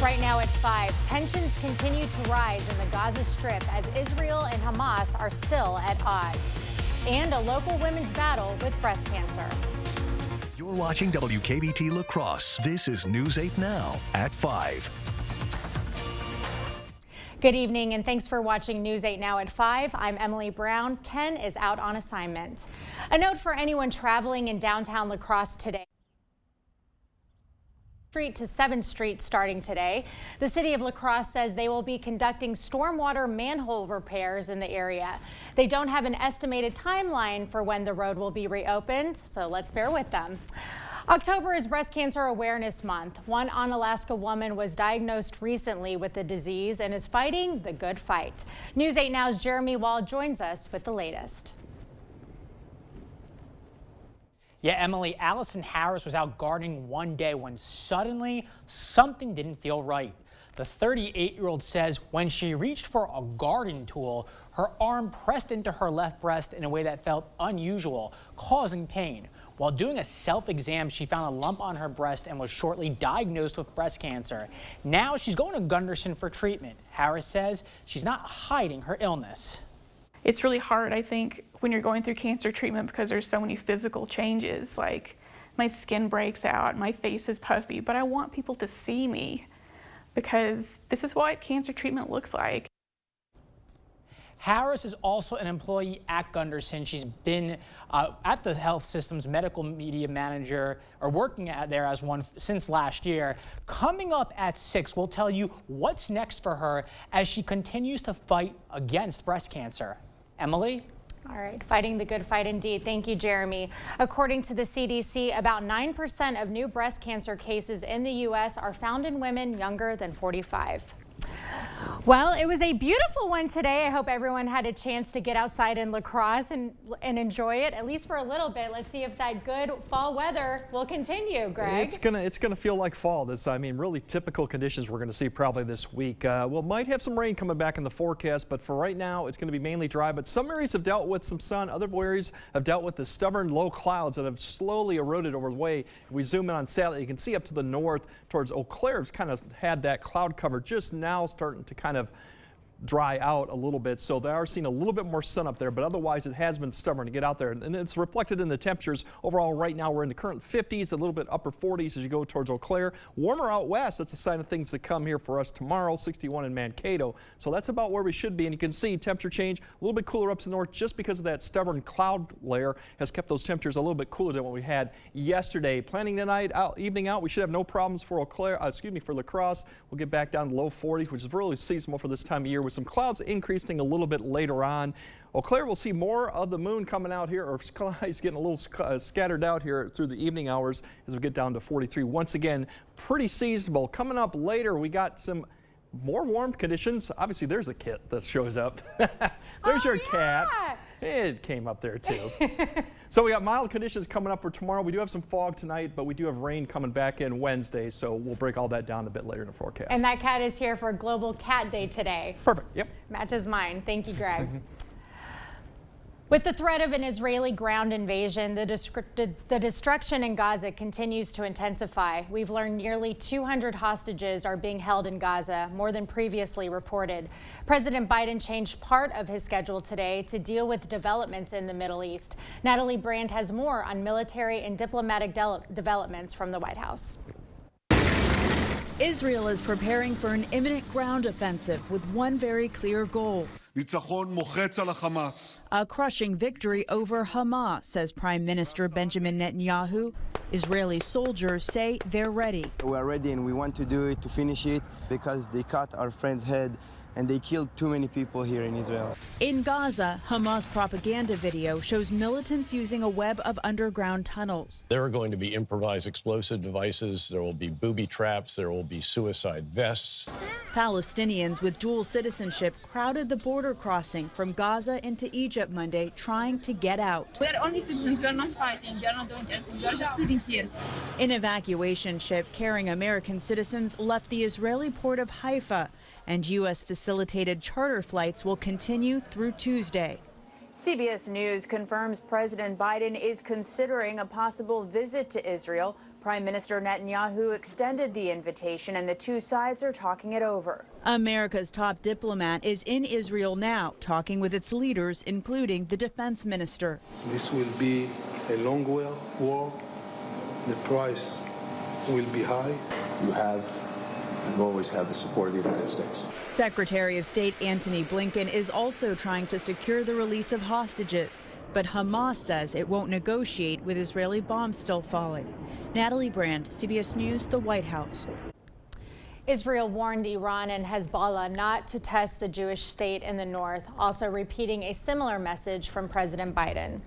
Right now at 5, tensions continue to rise in the Gaza Strip as Israel and Hamas are still at odds. And a local women's battle with breast cancer. You're watching WKBT La Crosse. This is News 8 Now at 5. Good evening and thanks for watching News 8 Now at 5. I'm Emily Brown. Ken is out on assignment. A note for anyone traveling in downtown La Crosse today. Street to 7th Street starting today. The city of La Crosse says they will be conducting stormwater manhole repairs in the area. They don't have an estimated timeline for when the road will be reopened, so let's bear with them. October is Breast Cancer Awareness Month. One Onalaska woman was diagnosed recently with the disease and is fighting the good fight. News 8 Now's Jeremy Wall joins us with the latest. Yeah, Emily, Allison Harris was out gardening one day when suddenly something didn't feel right. The 38-year-old says when she reached for a garden tool, her arm pressed into her left breast in a way that felt unusual, causing pain. While doing a self-exam, she found a lump on her breast and was shortly diagnosed with breast cancer. Now she's going to Gundersen for treatment. Harris says she's not hiding her illness. It's really hard, I think, when you're going through cancer treatment because there's so many physical changes. Like my skin breaks out, my face is puffy, but I want people to see me because this is what cancer treatment looks like. Harris is also an employee at Gundersen. She's been at the health system's medical media manager, or working there as one since last year. Coming up at 6, we'll tell you what's next for her as she continues to fight against breast cancer. Emily? All right, fighting the good fight indeed. Thank you, Jeremy. According to the CDC, about 9% of new breast cancer cases in the U.S. are found in women younger than 45. Well, it was a beautiful one today. I hope everyone had a chance to get outside in La Crosse and enjoy it, at least for a little bit. Let's see if that good fall weather will continue, Greg. It's gonna feel like fall. Really typical conditions we're gonna see probably this week. We'll might have some rain coming back in the forecast, but for right now, it's gonna be mainly dry. But some areas have dealt with some sun. Other areas have dealt with the stubborn low clouds that have slowly eroded over the way. If we zoom in on satellite, you can see up to the north towards Eau Claire, it's kind of had that cloud cover just now starting to kind of dry out a little bit, so they are seeing a little bit more sun up there, but otherwise it has been stubborn to get out there, and it's reflected in the temperatures. Overall, right now we're in the current 50s, a little bit upper 40s as you go towards Eau Claire. Warmer out west, that's a sign of things to come here for us tomorrow. 61 in Mankato, so that's about where we should be, and you can see temperature change a little bit cooler up to the north just because of that stubborn cloud layer has kept those temperatures a little bit cooler than what we had yesterday. Planning tonight, evening out, we should have no problems for for La Crosse. We'll get back down to low 40s, which is really seasonal for this time of year, with some clouds increasing a little bit later on. Eau Claire will see more of the moon coming out here, or skies getting a little scattered out here through the evening hours as we get down to 43. Once again, pretty seasonable. Coming up later, we got some more warm conditions. Obviously, there's a kit that shows up. There's your cat. It came up there too. So we got mild conditions coming up for tomorrow. We do have some fog tonight, but we do have rain coming back in Wednesday, so we'll break all that down a bit later in the forecast. And that cat is here for Global Cat Day today. Perfect, yep. Matches mine. Thank you, Greg. With the threat of an Israeli ground invasion, the destruction in Gaza continues to intensify. We've learned nearly 200 hostages are being held in Gaza, more than previously reported. President Biden changed part of his schedule today to deal with developments in the Middle East. Natalie Brand has more on military and diplomatic developments from the White House. Israel is preparing for an imminent ground offensive with one very clear goal: a crushing victory over Hamas, says Prime Minister Benjamin Netanyahu. Israeli soldiers say they're ready. We're ready and we want to do it, to finish it, because they cut our friend's head and they killed too many people here in Israel. In Gaza, Hamas propaganda video shows militants using a web of underground tunnels. There are going to be improvised explosive devices, there will be booby traps, there will be suicide vests. Palestinians with dual citizenship crowded the border crossing from Gaza into Egypt Monday, trying to get out. We are only citizens, we are not fighting, we are not doing anything, we are just living here. An evacuation ship carrying American citizens left the Israeli port of Haifa, and U.S. facilitated charter flights will continue through Tuesday. CBS News confirms President Biden is considering a possible visit to Israel. Prime Minister Netanyahu extended the invitation, and the two sides are talking it over. America's top diplomat is in Israel now, talking with its leaders, including the defense minister. This will be a long war. The price will be high. You have and always have the support of the United States. Secretary of State Antony Blinken is also trying to secure the release of hostages, but Hamas says it won't negotiate with Israeli bombs still falling. Natalie Brand, CBS News, the White House. Israel warned Iran and Hezbollah not to test the Jewish state in the north, also repeating a similar message from President Biden.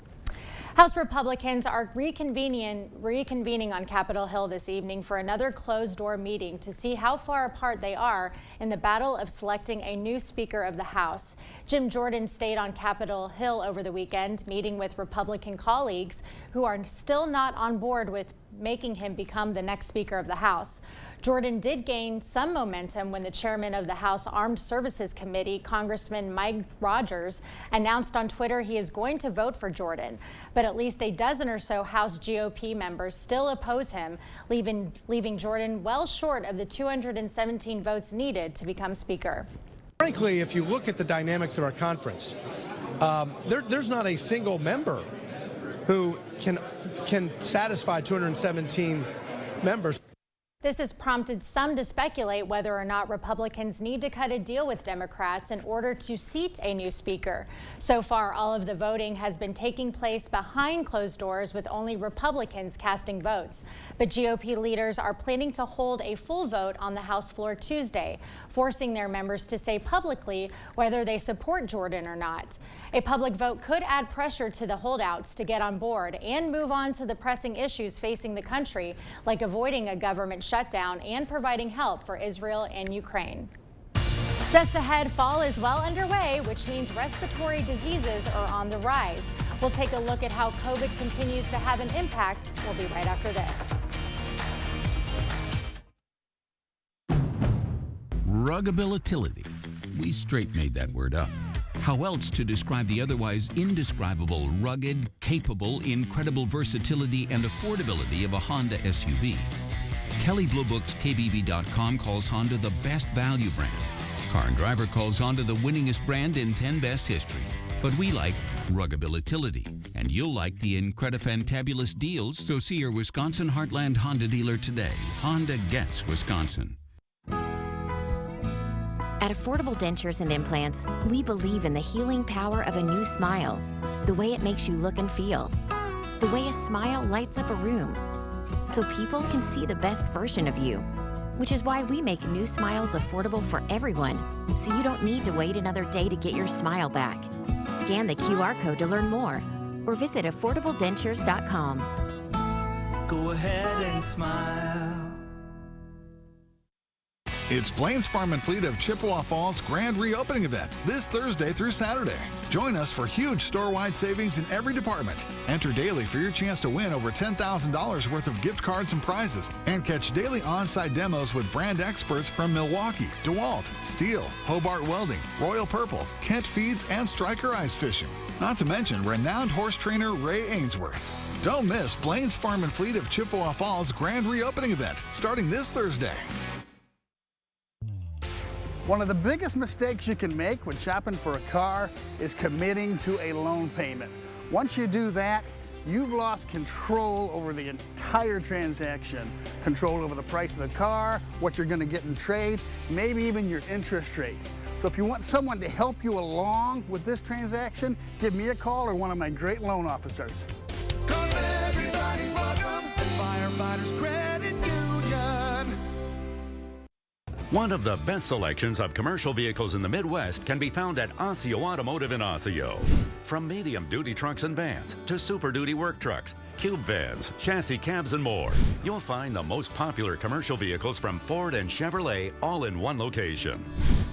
House Republicans are reconvening on Capitol Hill this evening for another closed-door meeting to see how far apart they are in the battle of selecting a new Speaker of the House. Jim Jordan stayed on Capitol Hill over the weekend, meeting with Republican colleagues who are still not on board with making him become the next Speaker of the House. Jordan did gain some momentum when the chairman of the House Armed Services Committee, Congressman Mike Rogers, announced on Twitter he is going to vote for Jordan. But at least a dozen or so House GOP members still oppose him, leaving Jordan well short of the 217 votes needed to become Speaker. Frankly, if you look at the dynamics of our conference, there's not a single member who can satisfy 217 members. This has prompted some to speculate whether or not Republicans need to cut a deal with Democrats in order to seat a new speaker. So far, all of the voting has been taking place behind closed doors, with only Republicans casting votes. But GOP leaders are planning to hold a full vote on the House floor Tuesday, forcing their members to say publicly whether they support Jordan or not. A public vote could add pressure to the holdouts to get on board and move on to the pressing issues facing the country, like avoiding a government shutdown and providing help for Israel and Ukraine. Just ahead, fall is well underway, which means respiratory diseases are on the rise. We'll take a look at how COVID continues to have an impact. We'll be right after this. Ruggability. We straight made that word up. How else to describe the otherwise indescribable, rugged, capable, incredible versatility and affordability of a Honda SUV? Kelley Blue Book's KBB.com calls Honda the best value brand. Car and Driver calls Honda the winningest brand in 10 Best history. But we like ruggability, and you'll like the incredifantabulous deals, so see your Wisconsin Heartland Honda dealer today. Honda gets Wisconsin. At Affordable Dentures and Implants, we believe in the healing power of a new smile, the way it makes you look and feel, the way a smile lights up a room, so people can see the best version of you, which is why we make new smiles affordable for everyone, so you don't need to wait another day to get your smile back. Scan the QR code to learn more, or visit affordabledentures.com. Go ahead and smile. It's Blain's Farm and Fleet of Chippewa Falls grand reopening event this Thursday through Saturday. Join us for huge store-wide savings in every department. Enter daily for your chance to win over $10,000 worth of gift cards and prizes, and catch daily on-site demos with brand experts from Milwaukee, DeWalt, Steel, Hobart Welding, Royal Purple, Kent Feeds, and Striker Ice Fishing. Not to mention renowned horse trainer Ray Ainsworth. Don't miss Blain's Farm and Fleet of Chippewa Falls grand reopening event starting this Thursday. One of the biggest mistakes you can make when shopping for a car is committing to a loan payment. Once you do that, you've lost control over the entire transaction. Control over the price of the car, what you're gonna get in trade, maybe even your interest rate. So if you want someone to help you along with this transaction, give me a call or one of my great loan officers. 'Cause everybody's welcome at Firefighters Credit Union. One of the best selections of commercial vehicles in the Midwest can be found at Osseo Automotive in Osseo. From medium-duty trucks and vans to super-duty work trucks, cube vans, chassis cabs, and more, you'll find the most popular commercial vehicles from Ford and Chevrolet all in one location.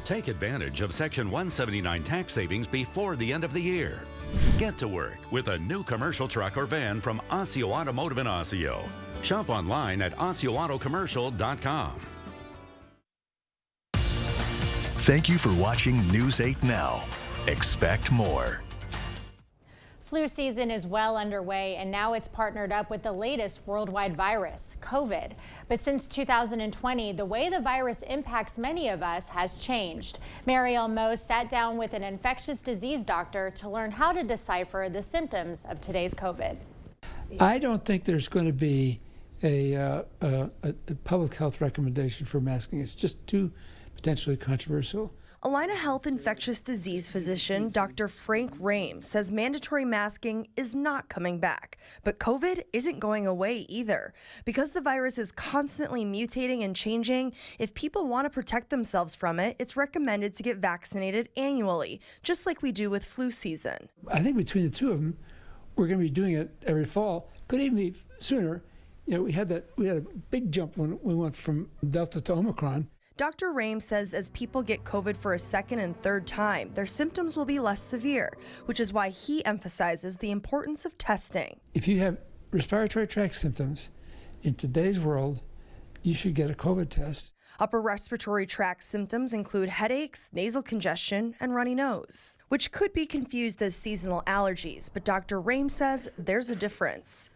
Take advantage of Section 179 tax savings before the end of the year. Get to work with a new commercial truck or van from Osseo Automotive in Osseo. Shop online at OsseoAutoCommercial.com. Thank you for watching News 8 Now. Expect more. Flu season is well underway, and now it's partnered up with the latest worldwide virus, COVID. But since 2020, the way the virus impacts many of us has changed. Marielle Moe sat down with an infectious disease doctor to learn how to decipher the symptoms of today's COVID. I don't think there's going to be a public health recommendation for masking. It's just too potentially controversial. Allina Health infectious disease physician Dr. Frank Rame says mandatory masking is not coming back, but COVID isn't going away either. Because the virus is constantly mutating and changing, if people want to protect themselves from it, it's recommended to get vaccinated annually, just like we do with flu season. I think between the two of them, we're going to be doing it every fall. Could even be sooner. You know, we had a big jump when we went from Delta to Omicron. Dr. Rame says as people get COVID for a second and third time, their symptoms will be less severe, which is why he emphasizes the importance of testing. If you have respiratory tract symptoms in today's world, you should get a COVID test. Upper respiratory tract symptoms include headaches, nasal congestion, and runny nose, which could be confused as seasonal allergies, but Dr. Rame says there's a difference.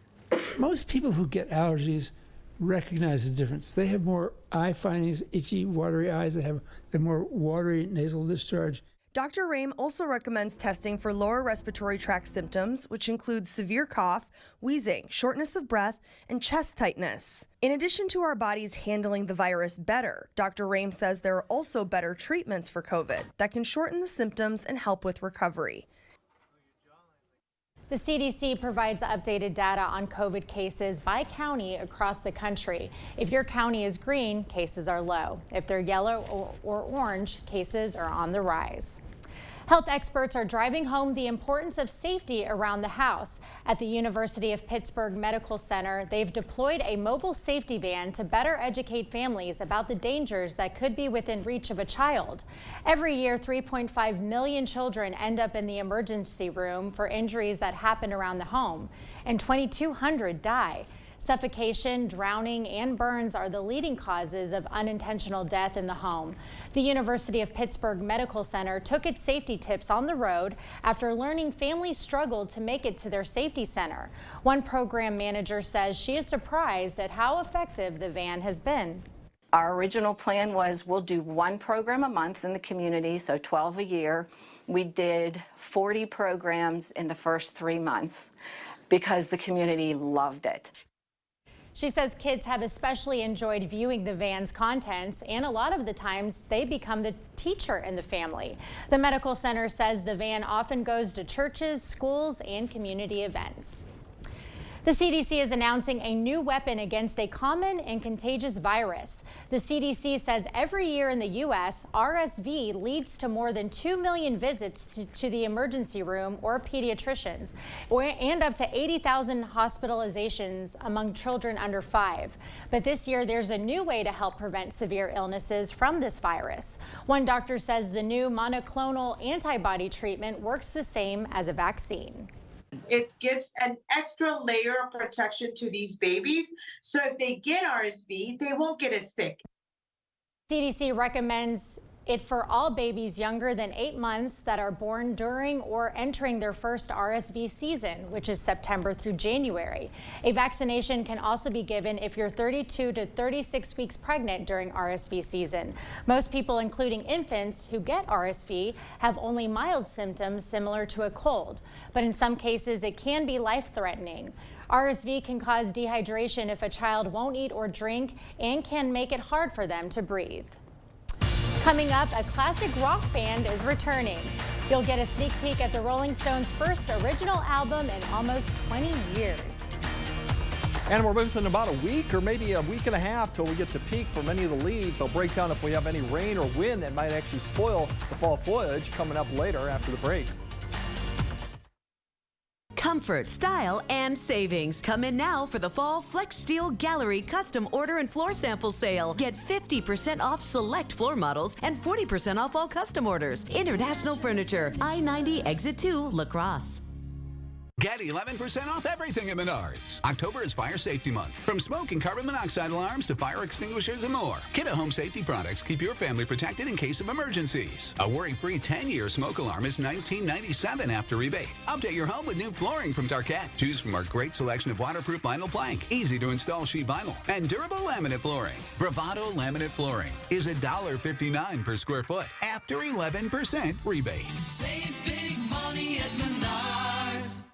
Most people who get allergies recognize the difference. They have more eye findings, itchy, watery eyes. They have more watery nasal discharge. Dr. Rame also recommends testing for lower respiratory tract symptoms, which include severe cough, wheezing, shortness of breath, and chest tightness. In addition to our bodies handling the virus better, Dr. Rame says there are also better treatments for COVID that can shorten the symptoms and help with recovery. The CDC provides updated data on COVID cases by county across the country. If your county is green, cases are low. If they're yellow or orange, cases are on the rise. Health experts are driving home the importance of safety around the house. At the University of Pittsburgh Medical Center, they've deployed a mobile safety van to better educate families about the dangers that could be within reach of a child. Every year, 3.5 million children end up in the emergency room for injuries that happen around the home, and 2,200 die. Suffocation, drowning, and burns are the leading causes of unintentional death in the home. The University of Pittsburgh Medical Center took its safety tips on the road after learning families struggled to make it to their safety center. One program manager says she is surprised at how effective the van has been. Our original plan was we'll do one program a month in the community, so 12 a year. We did 40 programs in the first 3 months because the community loved it. She says kids have especially enjoyed viewing the van's contents, and a lot of the times they become the teacher in the family. The medical center says the van often goes to churches, schools, and community events. The CDC is announcing a new weapon against a common and contagious virus. The CDC says every year in the U.S., RSV leads to more than 2 million visits to the emergency room or pediatricians, and up to 80,000 hospitalizations among children under 5. But this year, there's a new way to help prevent severe illnesses from this virus. One doctor says the new monoclonal antibody treatment works the same as a vaccine. It gives an extra layer of protection to these babies, so if they get RSV, they won't get as sick. CDC recommends it for all babies younger than 8 months that are born during or entering their first RSV season, which is September through January. A vaccination can also be given if you're 32 to 36 weeks pregnant during RSV season. Most people, including infants who get RSV, have only mild symptoms similar to a cold, but in some cases it can be life-threatening. RSV can cause dehydration if a child won't eat or drink and can make it hard for them to breathe. Coming up, a classic rock band is returning. You'll get a sneak peek at the Rolling Stones' first original album in almost 20 years. And we're within about a week or maybe a week and a half till we get to peak for many of the leaves. I'll break down if we have any rain or wind that might actually spoil the fall foliage coming up later after the break. Comfort, style, and savings. Come in now for the Fall Flex Steel Gallery Custom Order and Floor Sample Sale. Get 50% off select floor models and 40% off all custom orders. International Furniture, I-90 Exit 2, La Crosse. Get 11% off everything at Menards. October is Fire Safety Month. From smoke and carbon monoxide alarms to fire extinguishers and more, Kidde Home Safety products keep your family protected in case of emergencies. A worry-free 10-year smoke alarm is $19.97 after rebate. Update your home with new flooring from Tarkett. Choose from our great selection of waterproof vinyl plank, easy-to-install sheet vinyl, and durable laminate flooring. Bravado Laminate Flooring is $1.59 per square foot after 11% rebate. Save big money at Menards.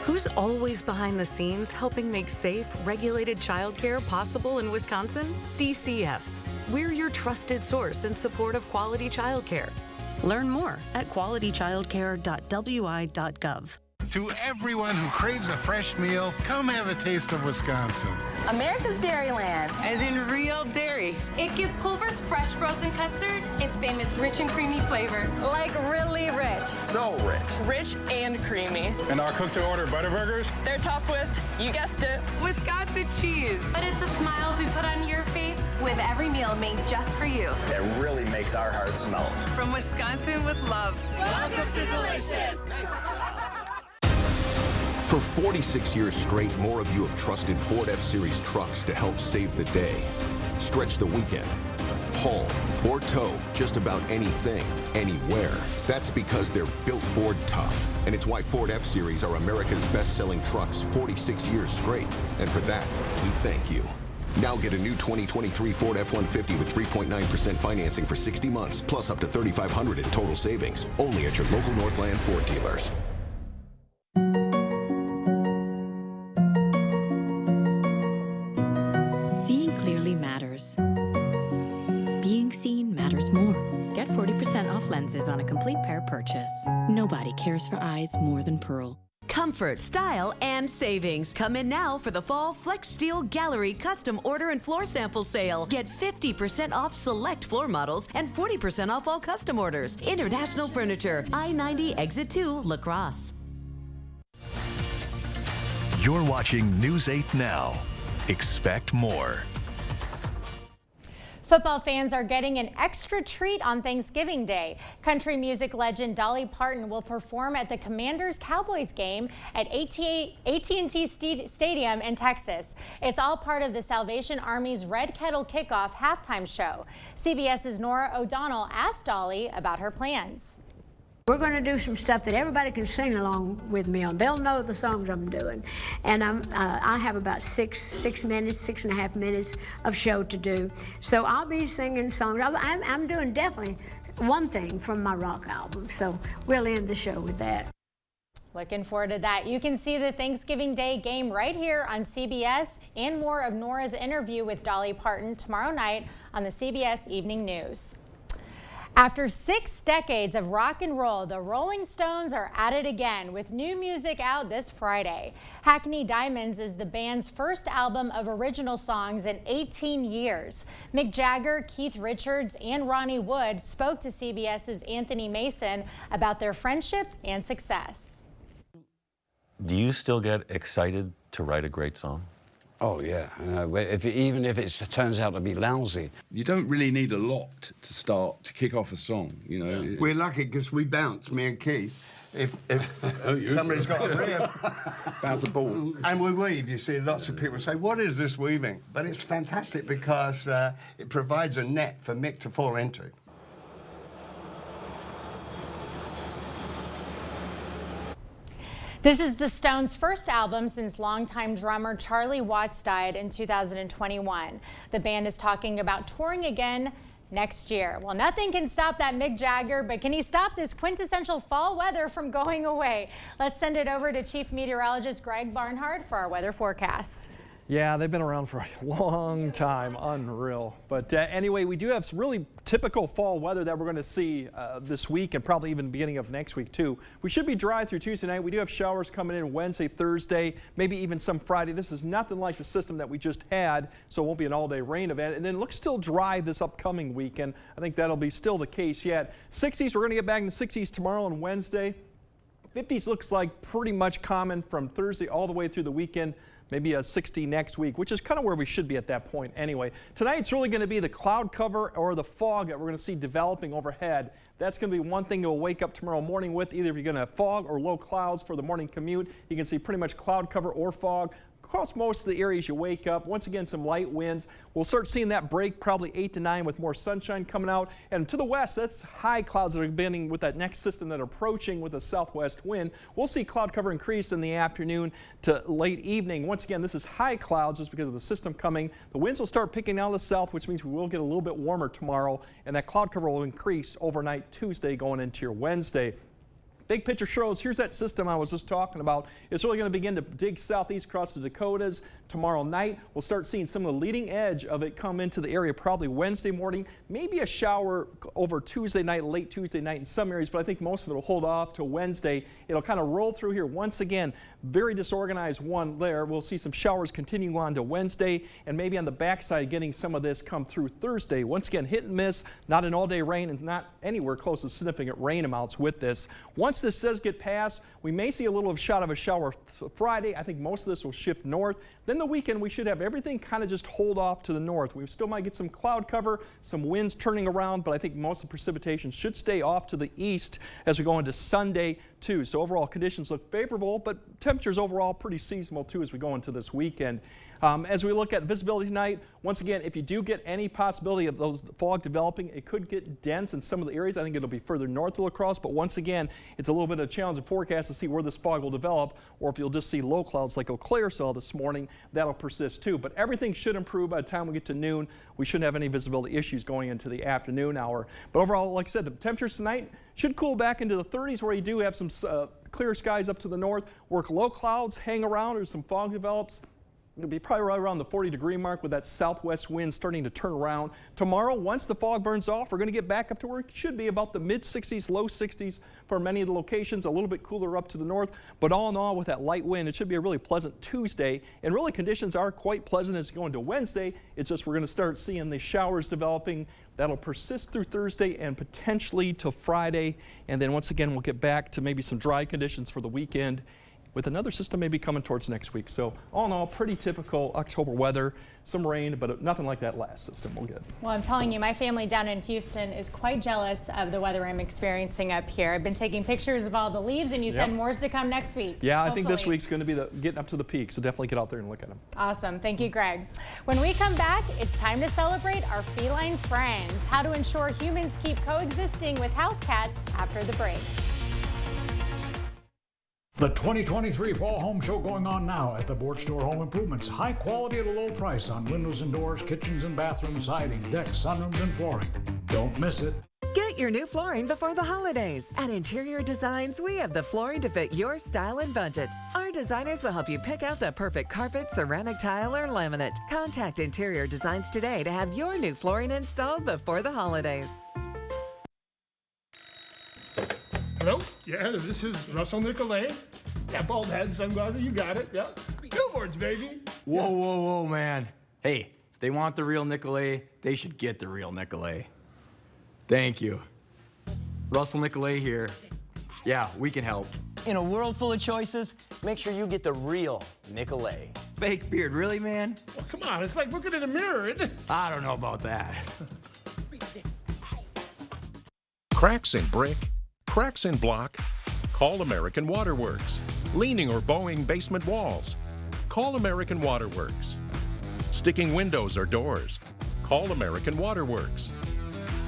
Who's always behind the scenes helping make safe, regulated childcare possible in Wisconsin? DCF. We're your trusted source in support of quality childcare. Learn more at qualitychildcare.wi.gov. To everyone who craves a fresh meal, come have a taste of Wisconsin. America's Dairyland, as in real dairy. It gives Culver's fresh frozen custard its famous rich and creamy flavor. Like really rich. So rich. Rich and creamy. And our cook-to-order Butterburgers? They're topped with, you guessed it, Wisconsin cheese. But it's the smiles we put on your face With every meal made just for you. That really makes our hearts melt. From Wisconsin with love. Welcome to Delicious. For 46 years straight, more of you have trusted Ford F-Series trucks to help save the day. Stretch the weekend, haul, or tow just about anything, anywhere. That's because they're built Ford tough. And it's why Ford F-Series are America's best-selling trucks 46 years straight. And for that, we thank you. Now get a new 2023 Ford F-150 with 3.9% financing for 60 months, plus up to $3,500 in total savings. Only at your local Northland Ford dealers. Seeing clearly matters. Being seen matters more. Get 40% off lenses on a complete pair purchase. Nobody cares for eyes more than Pearl. Comfort, style, and savings. Come in now for the Fall Flex Steel Gallery Custom Order and Floor Sample Sale. Get 50% off select floor models and 40% off all custom orders. International Furniture, I-90 Exit 2, La Crosse. You're watching News 8 Now. Expect more. Football fans are getting an extra treat on Thanksgiving Day. Country music legend Dolly Parton will perform at the Commanders-Cowboys game at AT&T Stadium in Texas. It's all part of the Salvation Army's Red Kettle Kickoff halftime show. CBS's Nora O'Donnell asked Dolly about her plans. We're going to do some stuff that everybody can sing along with me on. They'll know the songs I'm doing. And I have about 6.5 minutes of show to do. So I'll be singing songs. I'm doing definitely one thing from my rock album. So we'll end the show with that. Looking forward to that. You can see the Thanksgiving Day game right here on CBS and more of Nora's interview with Dolly Parton tomorrow night on the CBS Evening News. After 6 decades of rock and roll, the Rolling Stones are at it again with new music out this Friday. Hackney Diamonds is the band's first album of original songs in 18 years. Mick Jagger, Keith Richards, and Ronnie Wood spoke to CBS's Anthony Mason about their friendship and success. Do you still get excited to write a great song? Oh, yeah. Even if it turns out to be lousy. You don't really need a lot to kick off a song, you know. Yeah. We're lucky because we bounce, me and Keith. If somebody's got a riff. Bounce the ball. And we weave, you see. Lots of people say, what is this weaving? But it's fantastic because it provides a net for Mick to fall into. This is the Stones' first album since longtime drummer Charlie Watts died in 2021. The band is talking about touring again next year. Well, nothing can stop that Mick Jagger, but can he stop this quintessential fall weather from going away? Let's send it over to Chief Meteorologist Greg Barnhart for our weather forecast. Yeah, they've been around for a long time, unreal. But anyway, we do have some really typical fall weather that we're going to see this week and probably even beginning of next week too. We should be dry through Tuesday night. We do have showers coming in Wednesday, Thursday, maybe even some Friday. This is nothing like the system that we just had, so it won't be an all-day rain event. And then it looks still dry this upcoming weekend. I think that'll be still the case yet. 60s, we're going to get back in the 60s tomorrow and Wednesday. 50s looks like pretty much common from Thursday all the way through the weekend. maybe a 60 next week, which is kind of where we should be at that point anyway. Tonight, it's really going to be the cloud cover or the fog that we're going to see developing overhead. That's going to be one thing you'll wake up tomorrow morning with. Either if you're going to have fog or low clouds for the morning commute, you can see pretty much cloud cover or fog across most of the areas you wake up. Once again, some light winds. We'll start seeing that break probably 8 to 9 with more sunshine coming out. And to the west, that's high clouds that are beginning with that next system that are approaching with a southwest wind. We'll see cloud cover increase in the afternoon to late evening. Once again, this is high clouds just because of the system coming. The winds will start picking out of the south, which means we will get a little bit warmer tomorrow, and that cloud cover will increase overnight Tuesday going into your Wednesday. Big picture shows, here's that system I was just talking about. It's really going to begin to dig southeast across the Dakotas. Tomorrow night, we'll start seeing some of the leading edge of it come into the area probably Wednesday morning. Maybe a shower over Tuesday night, late Tuesday night in some areas, but I think most of it will hold off to Wednesday. It'll kind of roll through here once again. Very disorganized one there. We'll see some showers continue on to Wednesday, and maybe on the backside getting some of this come through Thursday. Once again, hit and miss, not an all-day rain and not anywhere close to significant rain amounts with this. Once this does get past, we may see a little shot of a shower Friday. I think most of this will shift north. Then the weekend, we should have everything kind of just hold off to the north. We still might get some cloud cover, some winds turning around, but I think most of the precipitation should stay off to the east as we go into Sunday too. So overall conditions look favorable, but temperatures overall pretty seasonal too as we go into this weekend. As we look at visibility tonight, once again, if you do get any possibility of those fog developing, it could get dense in some of the areas. I think it'll be further north of La Crosse, but once again, it's a little bit of a challenging forecast to see where this fog will develop, or if you'll just see low clouds like Eau Claire saw this morning, that'll persist too. But everything should improve by the time we get to noon. We shouldn't have any visibility issues going into the afternoon hour. But overall, like I said, the temperatures tonight should cool back into the 30s where you do have some clear skies up to the north. Work low clouds, hang around, or some fog develops. It'll be probably right around the 40-degree mark with that southwest wind starting to turn around. Tomorrow, once the fog burns off, we're going to get back up to where it should be about the mid-60s, low 60s for many of the locations, a little bit cooler up to the north. But all in all, with that light wind, it should be a really pleasant Tuesday. And really, conditions are quite pleasant as you go into Wednesday. It's just we're going to start seeing the showers developing. That'll persist through Thursday and potentially till Friday. And then once again, we'll get back to maybe some dry conditions for the weekend, with another system maybe coming towards next week. So all in all, pretty typical October weather. Some rain, but nothing like that last system we'll get. Well, I'm telling you, my family down in Houston is quite jealous of the weather I'm experiencing up here. I've been taking pictures of all the leaves, and you said more's to come next week. Yeah, hopefully. I think this week's going to be getting up to the peak, so definitely get out there and look at them. Awesome. Thank you, Greg. When we come back, it's time to celebrate our feline friends. How to ensure humans keep coexisting with house cats after the break. The 2023 Fall Home Show going on now at the Board Store Home Improvements. High quality at a low price on windows and doors, kitchens and bathrooms, siding, decks, sunrooms, and flooring. Don't miss it. Get your new flooring before the holidays. At Interior Designs, we have the flooring to fit your style and budget. Our designers will help you pick out the perfect carpet, ceramic tile, or laminate. Contact Interior Designs today to have your new flooring installed before the holidays. Hello? Yeah, this is Russell Nicolay. Yeah, bald head, sunglasses, you got it. Yeah. Billboards, baby. Whoa, whoa, whoa, man. Hey, if they want the real Nicolay, they should get the real Nicolay. Thank you. Russell Nicolay here. Yeah, we can help. In a world full of choices, make sure you get the real Nicolay. Fake beard, really, man? Oh, come on, it's like looking in a mirror, isn't it? I don't know about that. Cracks in brick, cracks in block? Call American Waterworks. Leaning or bowing basement walls? Call American Waterworks. Sticking windows or doors? Call American Waterworks.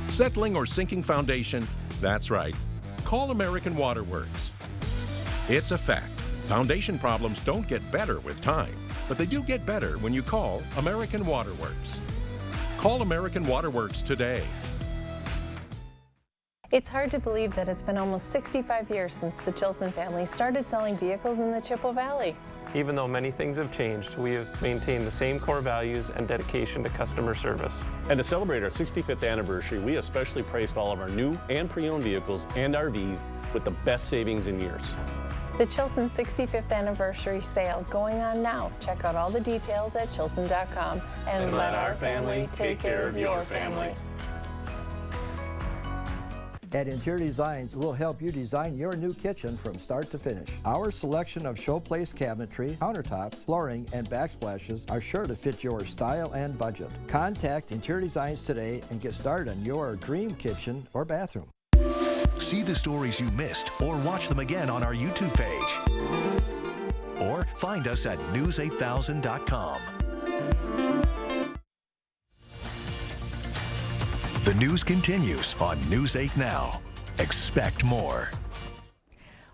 Settling or sinking foundation? That's right. Call American Waterworks. It's a fact. Foundation problems don't get better with time, but they do get better when you call American Waterworks. Call American Waterworks today. It's hard to believe that it's been almost 65 years since the Chilson family started selling vehicles in the Chippewa Valley. Even though many things have changed, we have maintained the same core values and dedication to customer service. And to celebrate our 65th anniversary, we especially priced all of our new and pre-owned vehicles and RVs with the best savings in years. The Chilson 65th anniversary sale going on now. Check out all the details at chilson.com and let our family take care of your family. At Interior Designs, we'll help you design your new kitchen from start to finish. Our selection of showplace cabinetry, countertops, flooring, and backsplashes are sure to fit your style and budget. Contact Interior Designs today and get started on your dream kitchen or bathroom. See the stories you missed or watch them again on our YouTube page. Or find us at news8000.com. The news continues on News 8 Now. Expect more.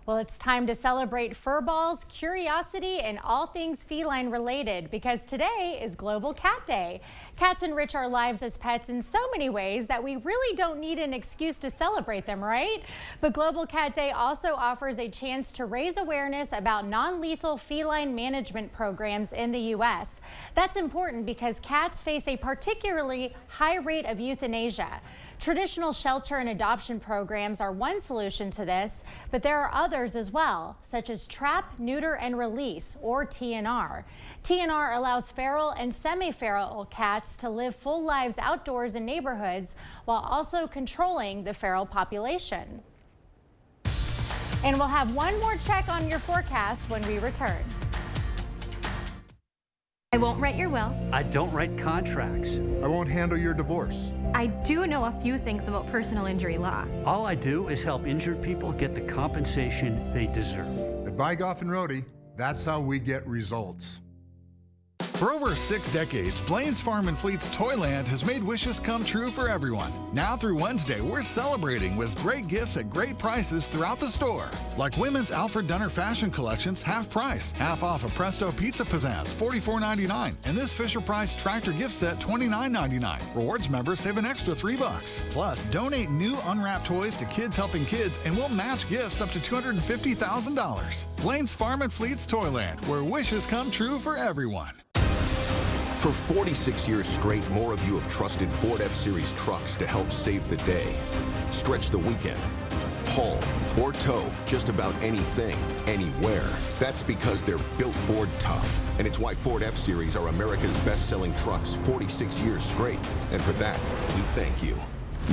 Well, it's time to celebrate fur balls, curiosity, and all things feline related because today is Global Cat Day. Cats enrich our lives as pets in so many ways that we really don't need an excuse to celebrate them, right? But Global Cat Day also offers a chance to raise awareness about non-lethal feline management programs in the U.S. That's important because cats face a particularly high rate of euthanasia. Traditional shelter and adoption programs are one solution to this, but there are others as well, such as trap, neuter, and release, or TNR. TNR allows feral and semi-feral cats to live full lives outdoors in neighborhoods while also controlling the feral population. And we'll have one more check on your forecast when we return. I won't write your will. I don't write contracts. I won't handle your divorce. I do know a few things about personal injury law. All I do is help injured people get the compensation they deserve. At Bygoff and Rohde, that's how we get results. For over 6 decades, Blaine's Farm and Fleet's Toyland has made wishes come true for everyone. Now through Wednesday, we're celebrating with great gifts at great prices throughout the store. Like women's Alfred Dunner fashion collections, half price. Half off a Presto Pizza Pizzazz, $44.99. And this Fisher-Price tractor gift set, $29.99. Rewards members save an extra $3. Plus, donate new unwrapped toys to Kids Helping Kids and we'll match gifts up to $250,000. Blaine's Farm and Fleet's Toyland, where wishes come true for everyone. For 46 years straight, more of you have trusted Ford F-Series trucks to help save the day. Stretch the weekend, haul, or tow just about anything, anywhere. That's because they're built Ford tough. And it's why Ford F-Series are America's best-selling trucks 46 years straight. And for that, we thank you.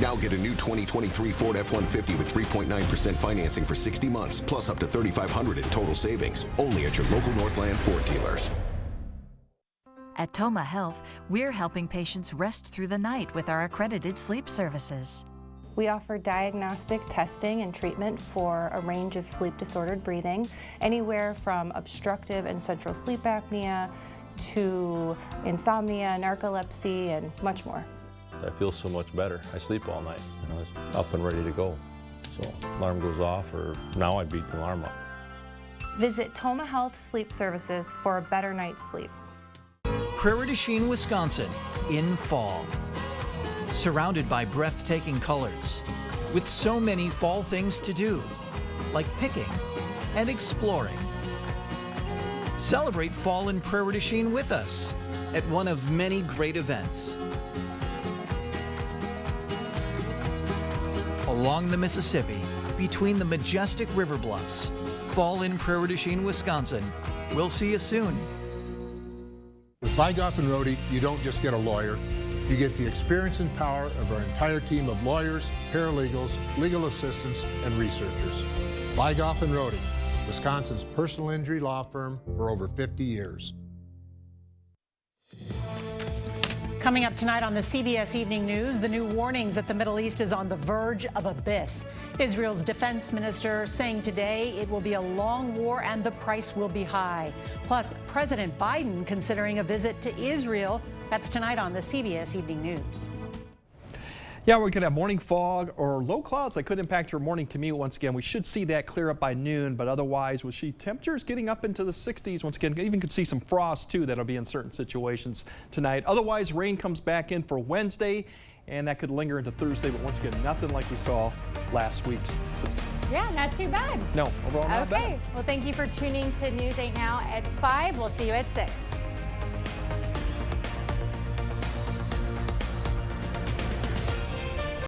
Now get a new 2023 Ford F-150 with 3.9% financing for 60 months, plus up to $3,500 in total savings. Only at your local Northland Ford dealers. At Toma Health, we're helping patients rest through the night with our accredited sleep services. We offer diagnostic testing and treatment for a range of sleep-disordered breathing, anywhere from obstructive and central sleep apnea to insomnia, narcolepsy, and much more. I feel so much better. I sleep all night. It's up and ready to go. So alarm goes off, or now I beat the alarm up. Visit Toma Health Sleep Services for a better night's sleep. Prairie du Chien, Wisconsin, in fall. Surrounded by breathtaking colors, with so many fall things to do, like picking and exploring. Celebrate fall in Prairie du Chien with us at one of many great events. Along the Mississippi, between the majestic river bluffs, fall in Prairie du Chien, Wisconsin. We'll see you soon. With Bygoff and Rohde, you don't just get a lawyer. You get the experience and power of our entire team of lawyers, paralegals, legal assistants, and researchers. Bygoff and Rohde, Wisconsin's personal injury law firm for over 50 years. Coming up tonight on the CBS Evening News, the new warnings that the Middle East is on the verge of abyss. Israel's defense minister saying today it will be a long war and the price will be high. Plus, President Biden considering a visit to Israel. That's tonight on the CBS Evening News. Yeah, we could have morning fog or low clouds that could impact your morning commute. Once again, we should see that clear up by noon, but otherwise we'll see temperatures getting up into the 60s. Once again, even could see some frost too. That'll be in certain situations tonight. Otherwise, rain comes back in for Wednesday, and that could linger into Thursday, but once again, nothing like we saw last week. Yeah, not too bad. No, overall not bad. Okay, well, thank you for tuning to News 8 Now at 5. We'll see you at 6.